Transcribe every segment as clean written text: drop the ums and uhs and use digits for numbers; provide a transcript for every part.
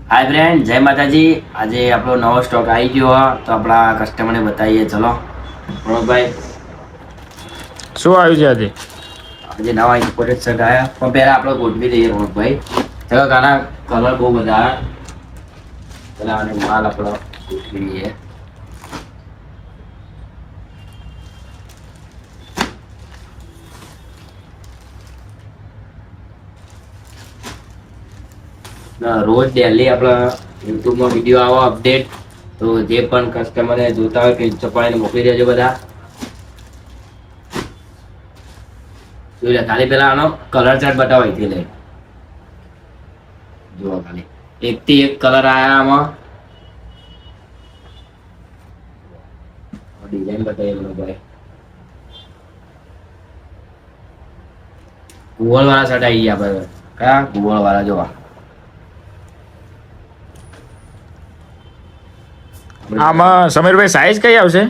હાય friend, જય માતાજી. આજે આપણો નવો સ્ટોક આવી ગયો તો આપણા કસ્ટમરને બતાવીએ. ચલો પ્રણવભાઈ, શું આવ્યું છે આજે? આજે નવા ઇમ્પોર્ટેડ શર્ટ આવ્યા, પણ પહેલા આપણે ગોઠવી દઈએ પ્રણવભાઈ. ચલો, ગાના કલર બહુ બધા પેલા અને માલ આપણો ગોઠવી દઈએ. રોજ ડેલી આપણા યુટ્યુબમાં વિડીયો આવો અપડેટ, તો જે પણ કસ્ટમરને જોતા હોય કે ચપાઈને મોકલી દેજો બધા. જોઈ લે, ખાલી પેલા આનો કલર ચાર્ટ બતાવો અહીંથી લઈ જુઓ. ખાલી એકથી એક કલર આયા આમાં. ડિઝાઇન બતાવીએ મને ભાઈ. ગોળ વાળા શર્ટ આવી ગયા આપણે. કયા ગોળ વાળા જોવા? આમાં સમીરભાઈ સાઈઝ કઈ આવશે?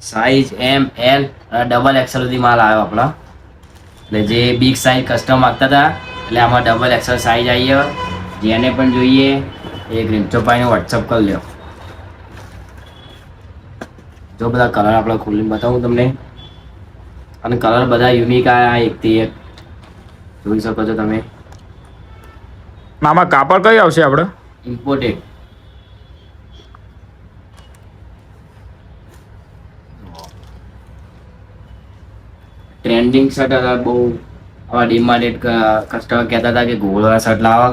સાઈઝ એમ, એલ, ડબલ એક્સેલ સુધી માલ આવ્યો આપણા. એટલે જે બિગ સાઈઝ કસ્ટમ માંગતા હતા, એટલે આમાં ડબલ એક્સેલ સાઈઝ આવી ગયો. જેને પણ જોઈએ એ ગ્રીમચો પાઈને વોટ્સઅપ કરી લ્યો. જો બધા કલર આપણે ખોલીને બતાવું તમને, અને કલર બધા યુનિક આવ્યા એકથી એક, જોઈ શકો છો તમે. આમાં કાપડ કઈ આવશે આપણે? ઇમ્પોર્ટેડ. ટ્રેન્ડિંગ શર્ટ હતા બહુ. આવા ડિમાન્ડેડ કસ્ટમર કહેતા હતા કે ગોળવાળા શર્ટ લાવો,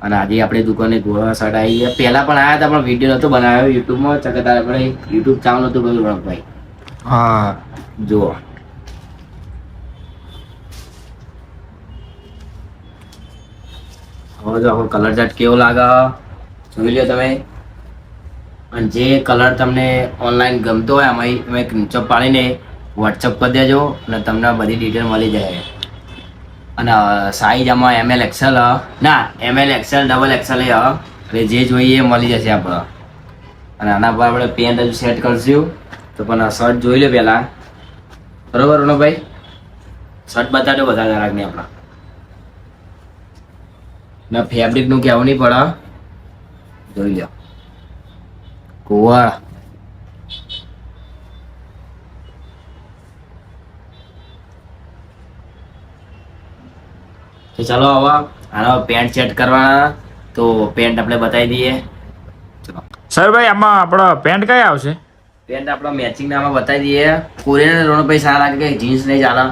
અને આજે આપણી દુકાને ગોળવાળા શર્ટ આવી ગયા. પહેલાં પણ આવ્યા હતા, પણ વિડીયો નહોતો બનાવ્યો યુટ્યુબમાં. ચકતા આપણે યુટ્યુબ ચાલુ નહોતું કર્યું ભાઈ. હા, જુઓ. હવે જો આપણો કલર ચાર્ટ કેવો લાગે જોઈ લો તમે. અને જે કલર તમને ઓનલાઈન ગમતો હોય આમાં તમે સ્ક્રીનશોટ પાડીને વોટ્સઅપ કરી દેજો, અને તમને બધી ડિટેલ મળી જાય. અને સાઈઝ આમાં એમએલ એક્સેલ, ના એમએલ એક્સેલ, ડબલ એક્સેલ એટલે જે જોઈએ એ મળી જશે આપણે. અને આના પર આપણે પેન્ટ હજુ સેટ કરશું, તો પણ આ શર્ટ જોઈ લો પહેલાં. બરોબર ભાઈ, શર્ટ બતાડો બધા ગ્રાહકને આપણા. ના ફેબ્રિકનું કહેવું નહીં પડે, જોઈ લો. કોવા તો ચાલો હવે આનો પેન્ટ સેટ કરવાના, તો પેન્ટ આપણે બતાવી દઈએ. ચલો સર ભાઈ, આમાં આપણો પેન્ટ કઈ આવશે? પેન્ટ આપણા મેચિંગ આમાં બતાવી દઈએ. કોરિયન રોણભાઈ સારા લાગે કે જીન્સ નહીં ચાલે?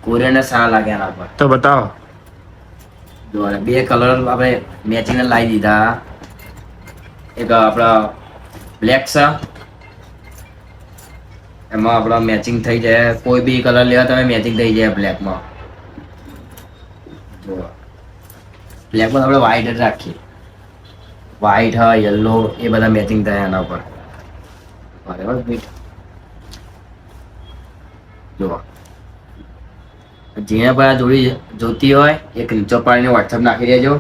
કોરિયન સારા લાગે આના પર. તો બતાવો. જો બે કલર આપણે મેચિંગ લાવી દીધા. એક આપણા બ્લેક છે, એમાં આપણા મેચિંગ થઈ જાય. કોઈ બી કલર લેવા તમે મેચિંગ થઈ જાય બ્લેકમાં. જો બ્લેકમાં આપણે વ્હાઈટ જ રાખીએ. વ્હાઈટ હા, યલો એ બધા મેચિંગ થાય એના પર. બરાબર બીટ જો જેને પણ આ જોડી જોતી હોય એ સ્ક્રીનશોટ પાડીને વોટ્સઅપ નાખી દેજો.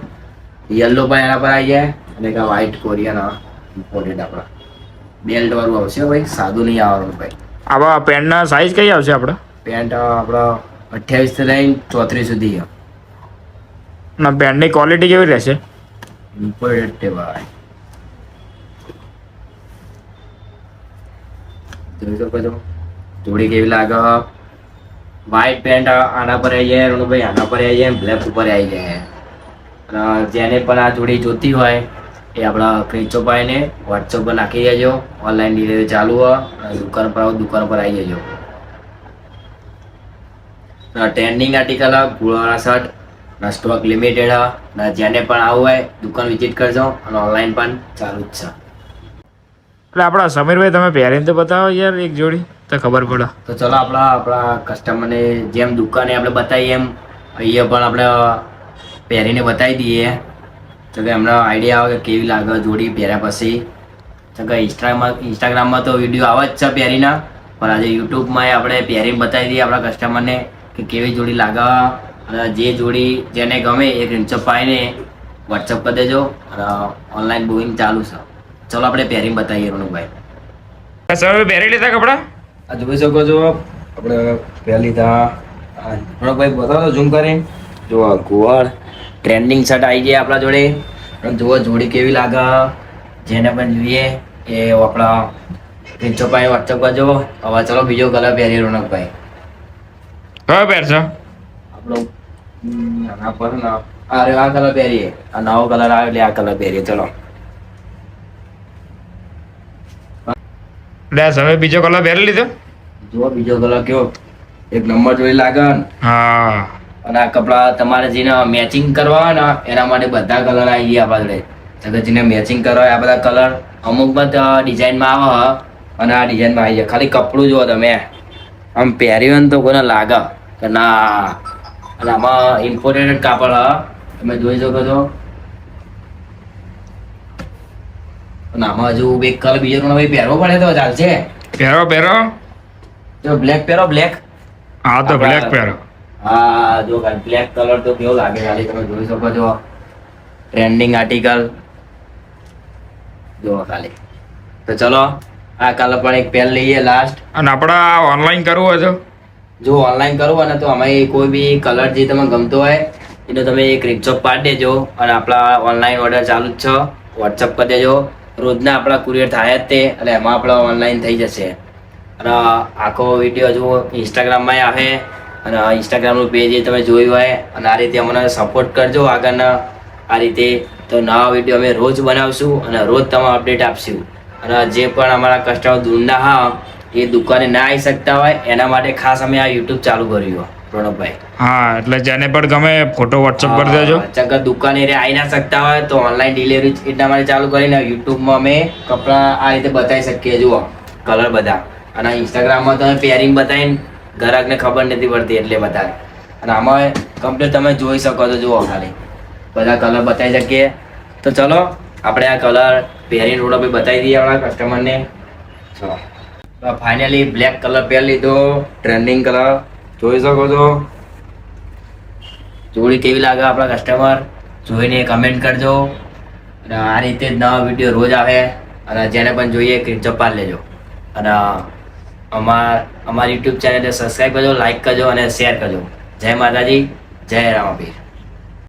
યલો પણ એના પર આવી જાય, અને એક વ્હાઈટ કોરિયન ઇમ્પોર્ટેડ આપણા બેલ્ટ વાળું આવશે ભાઈ, સાદું નહીં આવવાનું ભાઈ. આવા પેન્ટના સાઈઝ કઈ આવશે આપણે? પેન્ટ આપણા 28 થી લઈને 34 સુધી. ના, પેન્ટની ક્વોલિટી કેવી રહેશે? ઇમ્પોર્ટેડ ભાઈ, જોઈ શકો છો જોડી કેવી લાગે. વ્હાઈટ પેન્ટ આના પર આવી જાય ભાઈ, આના પર આવી જાય, બ્લેક ઉપર આવી જાય. અને જેને પણ આ જોડી જોતી હોય એ આપણા સ્ક્રીનશોટ પાડીને વોટ્સઅપ પર નાખી દેજો. ઓનલાઈન ડિલિવરી ચાલુ હોય, દુકાન પર આવો, દુકાન પર આવી જજો. ટ્રેન્ડિંગ આર્ટિકલ ગોળવાળા શર્ટ, સ્ટોક લિમિટેડ. જેને પણ આવવું હોય દુકાન વિઝિટ કરજો, અને ઓનલાઈન પણ ચાલુ જ છે. એટલે આપણા સમીરભાઈ તમે પહેરીને તો બતાવો યાર એક જોડી, તો ખબર પડે. તો ચલો આપણા કસ્ટમરને જેમ દુકાને આપણે બતાવીએ એમ અહીંયા પણ આપણે પહેરીને બતાવી દઈએ, તો કે એમને આઈડિયા આવે કે કેવી લાગે જોડી પહેર્યા પછી. તો કે ઇન્સ્ટાગ્રામમાં તો વિડીયો આવે જ છે પહેરીને, પણ આજે યુટ્યુબમાં આપણે પહેરીને બતાવી દઈએ આપણા કસ્ટમરને કે કેવી જોડી લાગે. અને જે જોડી જેને ગમે એ સ્ક્રીનશોટ પાડીને વોટ્સઅપ કરી દેજો, અને ઓનલાઈન બુકિંગ ચાલુ છે. ચલો આપણે પહેરીને બતાવીએ રોનુભાઈ. સર પહેરી લીધા કપડા? આ જોઈ શકો છો આપણે પહેરી લીધા. રોનુભાઈ બતાવો ઝૂમ કરીને. જો ગોળ ટ્રેન્ડિંગ શર્ટ આવી ગયા આપણા જોડે. અને જુઓ જોડી કેવી લાગે, જેને પણ જોઈએ એ આપણા રીંચોભાઈ વોટ્સઅપ કરજો. હવે ચલો બીજો કલર પહેરીએ રોનકભાઈ. કયો પહેરશો? આપણો આના પર ને અરે આ કલર પહેરીએ. આ નવો કલર આવે એટલે આ કલર પહેરીએ. ચલો લે હવે બીજો કલર પહેરી લીધો. જુઓ બીજો કલર કેવો એક નંબર જોઈ લાગે ને. હા અને આ કપડા તમારે જેને મેચિંગ કરવા હોય ને એના માટે બધા કલર આવી ગયા આપણા જોડે. જેને મેચિંગ કરવા હોય આ બધા કલર અમુકમાં ડિઝાઇનમાં આવે અને આ ડિઝાઇનમાં આવી જાય. ખાલી કપડું જુઓ તમે, આમ પહેર્યું ને તો કોઈને લાગે કે ના. અને આમાં ઇમ્પોર્ટેડ કાપડ તમે જોઈ શકો છો. અને આમાં હજુ એક કલર બીજો ભાઈ પહેરવો પડે તો ચાલશે. પહેરો પહેરો. જો બ્લેક પહેરો, બ્લેક. હા તો બ્લેક પહેરો. હા જો બ્લેક કલર તો કેવો લાગે ખાલી તમે જોઈ શકો છો. ટ્રેન્ડિંગ આર્ટિકલ જો ખાલી. તો ચલો આ કલર પણ એક પેન લઈએ લાસ્ટ. અને આપણે ઓનલાઈન કરવું હોય તો જો ઓનલાઈન કરવું હોય ને તો અમે કોઈ બી કલર જે તમને ગમતો હોય એનો તમે એક સ્ક્રીનશોટ પાડી દેજો અને આપણા ઓનલાઈન ઓર્ડર ચાલુ જ છે. વોટ્સઅપ કરી દેજો. રોજના આપણા કુરિયર થાય જ તે એટલે એમાં આપણા ઓનલાઈન થઈ જશે. અને આખો વિડીયો જુઓ ઇન્સ્ટાગ્રામમાં આવે અને ઇન્સ્ટાગ્રામનું પેજ એ તમે જોયું હોય. અને આ રીતે અમને સપોર્ટ કરજો આગળના આ રીતે. તો નવા વિડીયો અમે રોજ બનાવશું અને રોજ તમે અપડેટ આપશું. અને જે પણ અમારા કસ્ટમર દૂરના હા એ દુકાને ના આવી શકતા હોય એના માટે ખાસ અમે આ યુટ્યુબ ચાલુ કર્યું રોનકભાઈ. હા એટલે જેને પણ ગમે ફોટો વોટ્સઅપ કરી દેજો. અચાનક દુકાને આવી ના શકતા હોય તો ઓનલાઈન ડિલિવરી એટલા માટે ચાલુ કરીને યુટ્યુબમાં અમે કપડાં આ રીતે બતાવી શકીએ. જુઓ કલર બધા. અને ઇન્સ્ટાગ્રામમાં તમે પેરિંગ બતાવીને ગ્રાહકને ખબર નથી પડતી એટલે બતાવે. અને આમાં કમ્પ્લીટ તમે જોઈ શકો છો. જુઓ ખાલી બધા કલર બતાવી શકીએ. તો ચલો આપણે આ કલર પહેરીને રોડ પર બતાવી દઈએ આપણા કસ્ટમરને. ચલો ફાઇનલી બ્લેક કલર પહેરી લીધો, ટ્રેન્ડિંગ કલર જોઈ શકો છો. જોડી કેવી લાગે આપણા કસ્ટમર જોઈને કમેન્ટ કરજો. અને આ રીતે જ નવા વિડીયો રોજ આવે અને જેને પણ જોઈએ સ્ક્રીનશોટ પાડી લેજો. અને અમારી યુટ્યુબ ચેનલને સબસ્ક્રાઈબ કરજો, લાઈક કરજો અને શેર કરજો. જય માતાજી, જય રામાપીર.